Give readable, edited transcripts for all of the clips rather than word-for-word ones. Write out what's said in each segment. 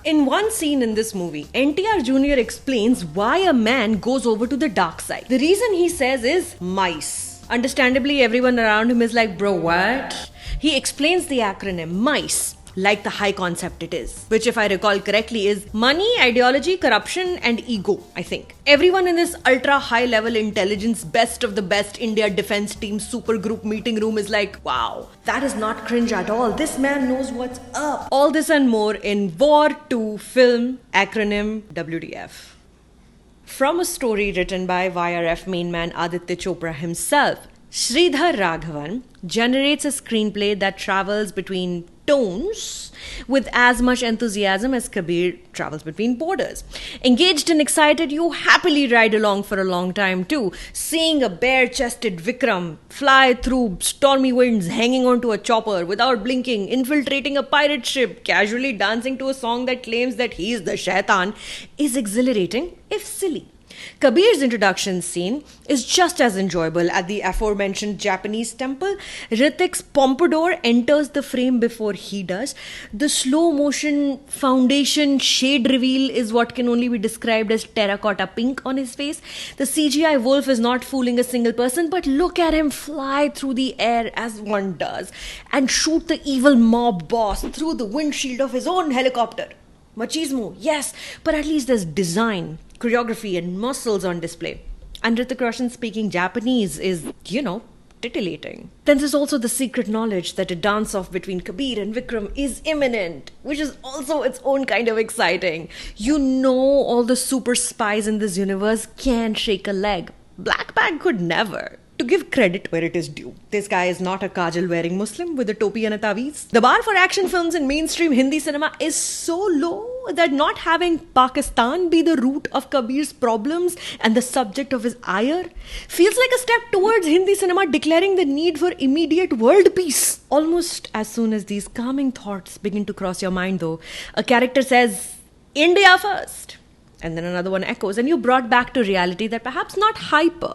In one scene in this movie, NTR Jr. explains why a man goes over to the dark side. The reason he says is mice. Understandably, everyone around him is like, bro, what? He explains the acronym MICE, like the high concept it is, which, if I recall correctly, is money, ideology, corruption, and ego, I think. Everyone in this ultra high level intelligence, best of the best India defense team super group meeting room is like, wow, that is not cringe at all. This man knows what's up. All this and more in War 2 film, acronym WDF. From a story written by YRF main man Aditya Chopra himself, Sridhar Raghavan generates a screenplay that travels between tones with as much enthusiasm as Kabir travels between borders. Engaged and excited, you happily ride along for a long time too, seeing a bare-chested Vikram fly through stormy winds hanging onto a chopper without blinking, infiltrating a pirate ship, casually dancing to a song that claims that he is the shaitan is exhilarating, if silly. Kabir's introduction scene is just as enjoyable. At the aforementioned Japanese temple, Ritik's pompadour enters the frame before he does. The slow motion foundation shade reveal is what can only be described as terracotta pink on his face. The CGI wolf is not fooling a single person, but look at him fly through the air as one does and shoot the evil mob boss through the windshield of his own helicopter. Machismo, yes, but at least there's design, choreography, and muscles on display. And Hrithik Roshan speaking Japanese is, titillating. Then there's also the secret knowledge that a dance-off between Kabir and Vikram is imminent, which is also its own kind of exciting. You know all the super spies in this universe can't shake a leg. Black Bag could never. To give credit where it is due, this guy is not a kajal-wearing Muslim with a topi and a taweez. The bar for action films in mainstream Hindi cinema is so low that not having Pakistan be the root of Kabir's problems and the subject of his ire feels like a step towards Hindi cinema declaring the need for immediate world peace. Almost as soon as these calming thoughts begin to cross your mind though, a character says, India first. And then another one echoes, and you're brought back to reality that perhaps not hyper,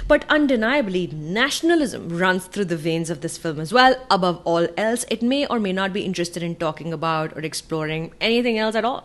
but undeniably nationalism runs through the veins of this film as well. Above all else, it may or may not be interested in talking about or exploring anything else at all.